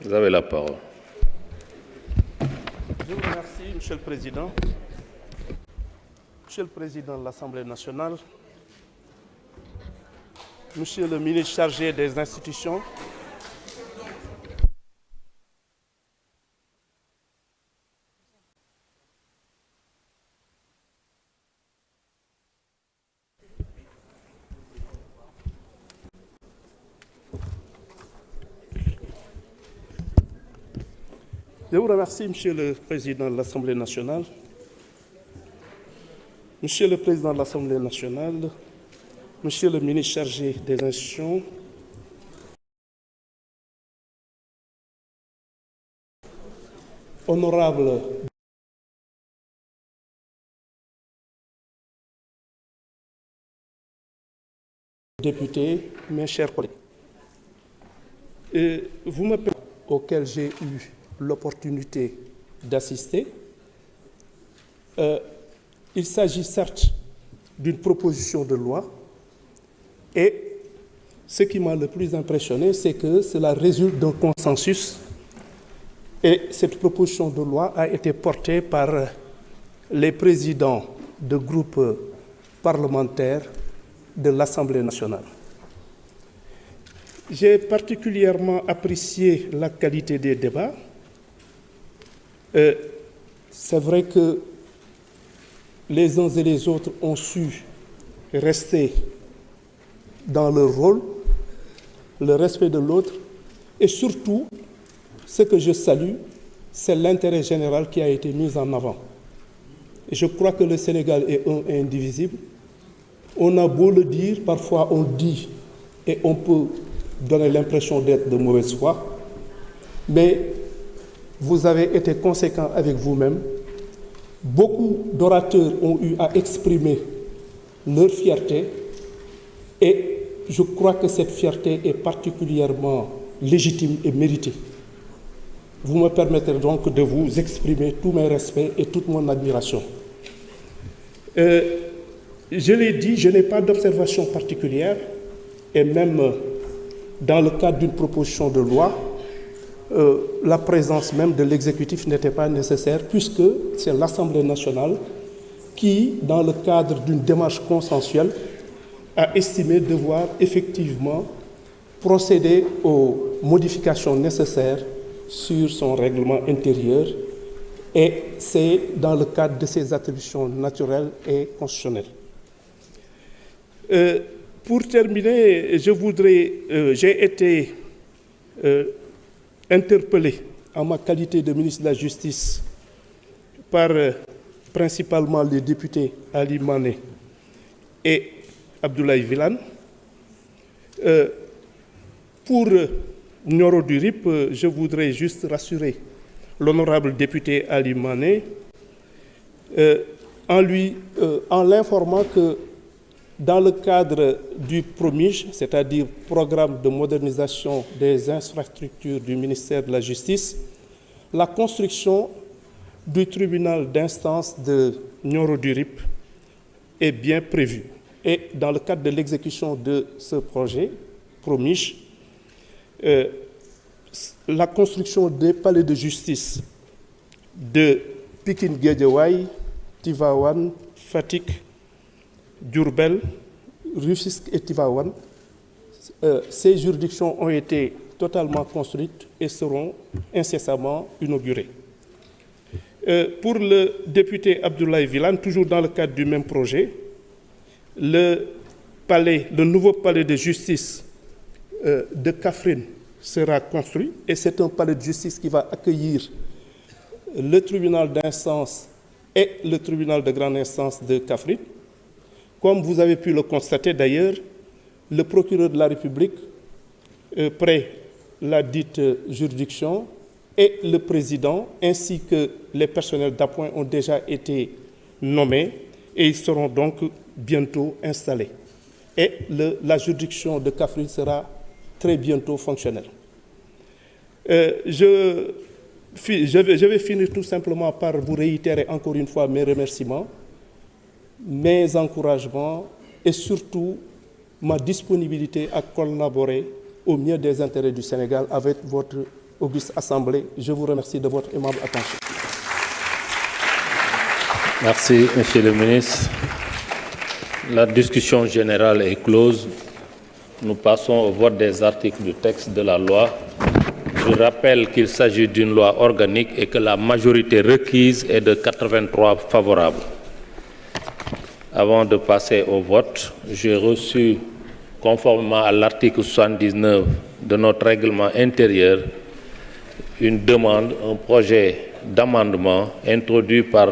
Vous avez la parole. Je vous remercie, Monsieur le Président. Monsieur le Président de l'Assemblée nationale, Monsieur le ministre chargé des institutions, je vous remercie, Monsieur le Président de l'Assemblée nationale. Monsieur le Président de l'Assemblée nationale, Monsieur le ministre chargé des institutions, honorables députés, mes chers collègues, vous me permettez auquel j'ai eu l'opportunité d'assister. Il s'agit certes d'une proposition de loi et ce qui m'a le plus impressionné, c'est que cela résulte d'un consensus et cette proposition de loi a été portée par les présidents de groupes parlementaires de l'Assemblée nationale. J'ai particulièrement apprécié la qualité des débats. C'est vrai que les uns et les autres ont su rester dans leur rôle, le respect de l'autre, et surtout, ce que je salue, c'est l'intérêt général qui a été mis en avant. Et je crois que le Sénégal est un et indivisible. On a beau le dire, parfois on dit, et on peut donner l'impression d'être de mauvaise foi, mais vous avez été conséquent avec vous-même. Beaucoup d'orateurs ont eu à exprimer leur fierté et je crois que cette fierté est particulièrement légitime et méritée. Vous me permettrez donc de vous exprimer tous mes respects et toute mon admiration. Je l'ai dit, je n'ai pas d'observation particulière et même dans le cadre d'une proposition de loi, la présence même de l'exécutif n'était pas nécessaire puisque c'est l'Assemblée nationale qui, dans le cadre d'une démarche consensuelle, a estimé devoir effectivement procéder aux modifications nécessaires sur son règlement intérieur et c'est dans le cadre de ses attributions naturelles et constitutionnelles. Pour terminer, j'ai été interpellé en ma qualité de ministre de la Justice par principalement les députés Ali Mané et Abdoulaye Wilane. Pour Nioro du Rip, je voudrais juste rassurer l'honorable député Ali Mané en l'informant que dans le cadre du PROMIJ, c'est-à-dire Programme de modernisation des infrastructures du ministère de la Justice, la construction du tribunal d'instance de Nioro du Rip est bien prévue. Et dans le cadre de l'exécution de ce projet, PROMIJ, la construction des palais de justice de Pikine Guédiawaye, Tivaouane, Fatick, Diourbel, Rufisque et Tivaouane, ces juridictions ont été totalement construites et seront incessamment inaugurées. Pour le député Abdoulaye Wilane, toujours dans le cadre du même projet, le nouveau palais de justice de Kaffrine sera construit et c'est un palais de justice qui va accueillir le tribunal d'instance et le tribunal de grande instance de Kaffrine. Comme vous avez pu le constater d'ailleurs, le procureur de la République, près la dite juridiction, et le président, ainsi que les personnels d'appoint ont déjà été nommés et ils seront donc bientôt installés. Et la juridiction de Kaffrine sera très bientôt fonctionnelle. Je vais finir tout simplement par vous réitérer encore une fois mes remerciements, mes encouragements et surtout ma disponibilité à collaborer au mieux des intérêts du Sénégal avec votre auguste assemblée. Je vous remercie de votre aimable attention. Merci, Monsieur le ministre. La discussion générale est close. Nous passons au vote des articles du texte de la loi. Je rappelle qu'il s'agit d'une loi organique et que la majorité requise est de 83 favorables. Avant de passer au vote, j'ai reçu, conformément à l'article 79 de notre règlement intérieur, une demande, un projet d'amendement introduit par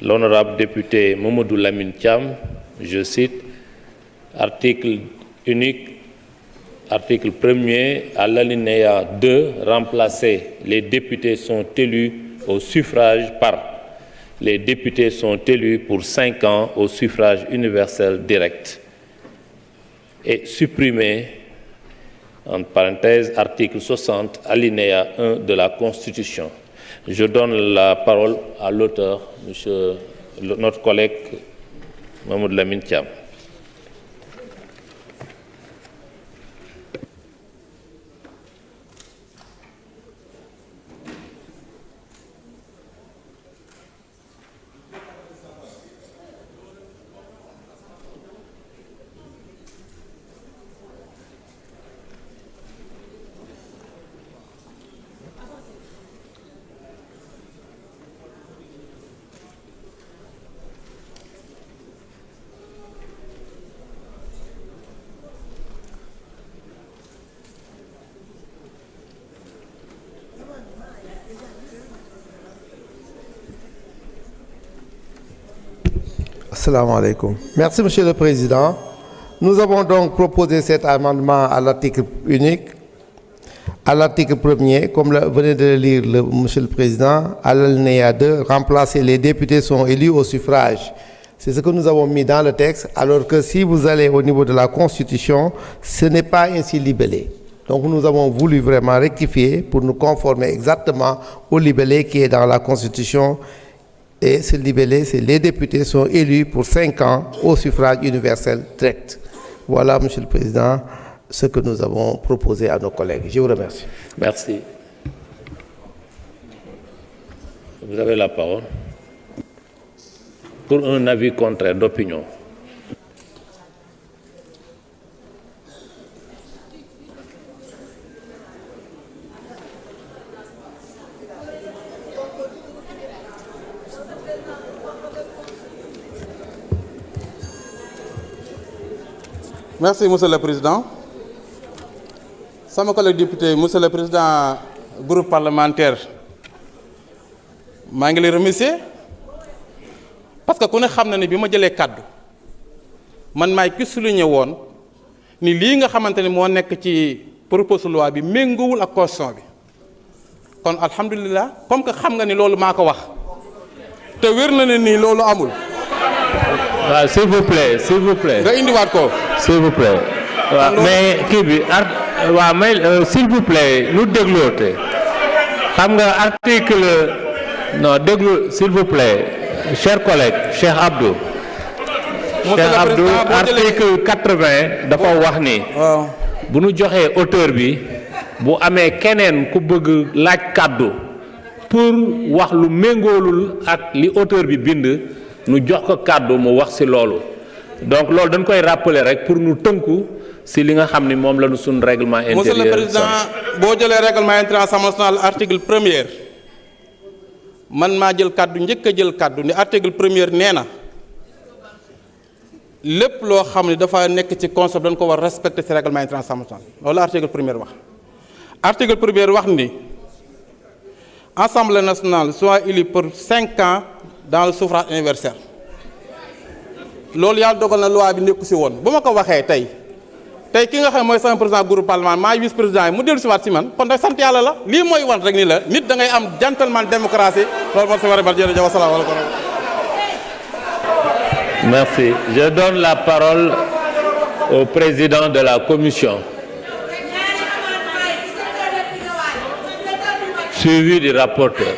l'honorable député Mamadou Lamine Thiam. Je cite, article unique, article 1er, à l'alinéa 2, remplacer les députés sont élus au suffrage par les députés sont élus pour 5 ans au suffrage universel direct et supprimer, entre parenthèses, article 60, alinéa 1 de la Constitution. Je donne la parole à l'auteur, notre collègue Mamadou Lamine Thiam. Assalamu alaikum. Merci, Monsieur le Président. Nous avons donc proposé cet amendement à l'article unique, à l'article 1er, comme venait de le lire Monsieur le Président, à l'alinéa 2, remplacer les députés sont élus au suffrage. C'est ce que nous avons mis dans le texte, alors que si vous allez au niveau de la Constitution, ce n'est pas ainsi libellé. Donc nous avons voulu vraiment rectifier pour nous conformer exactement au libellé qui est dans la Constitution. Et ce libellé, c'est les députés sont élus pour 5 ans au suffrage universel direct. Voilà, Monsieur le Président, ce que nous avons proposé à nos collègues. Je vous remercie. Merci. Vous avez la parole. Pour un avis contraire d'opinion. Merci, Monsieur le Président. Sama collègue député, Monsieur le Président groupe parlementaire, je les remercie parce que vous savez que bi ma jëlee kàddu man maay ki souligné woon ni lii nga xamante ne moo nekk ci proposition loi bi méngoowul ak constitution bi kon alhamdulilah comme que xam nga ni loolu maa ko wax te wér na ne nii loolu amul. waaw s'il vous plaît, s'il vous plaît. nga indiwaat ko. S'il vous plaît. waaw mais kii bi waaw may s'il vous plaît nu dégloote xam nga article non déglu s'il vous plaît cher collègue Cheikh Abdou. Cheikh Abdou article 80 dafa wax ni. waaw bu nu joxee auteur bi bu amee keneen ku bëgg laaj kàddu pour wax lu méngoolul ak li auteur bi bind nu jox ko kàddu mu wax ci loolu. Donc loolu dañ koy rappeler rek pour nous tënku si li nga xam ni moom la ñu suñ règlement intérieur. Monsieur le Président boo jëlee règlement intérieur Assemblée nationale article 1er man maa jël kàddu njëkk a jël kàddu ni article 1er nee na lépp loo xam ne dafa nekk ci concept dañ ko war respecter ci règlement intérieur Assemblée nationale loolu article 1er wax. Article 1er wax ni Assemblée nationale soit élue pour 5 ans dans le suffrage universel. loolu yàlla dogal na loi bi nekku si woon bu ma ko waxee tey ki nga xam mooy sama président groupe parlement maay vice président yi mu dellu si waat si man kon nag sant yàlla la lii mooy wan rek ni la nit da ngay am gentleman démocratie loolu moo si war a bar jërëjëf asalaamaaleykum. Merci. Je donne la parole au président de la commission, suivi du rapporteur.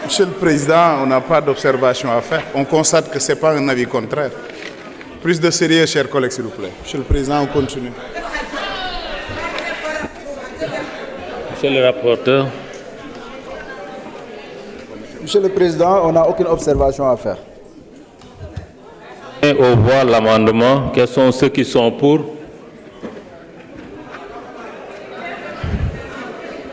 Monsieur le Président, on n'a pas d'observation à faire. On constate que ce n'est pas un avis contraire. Plus de sérieux, chers collègues, s'il vous plaît. Monsieur le Président, on continue. Monsieur le rapporteur. Monsieur le Président, on n'a aucune observation à faire. Et au voix l'amendement. Quels sont ceux qui sont pour?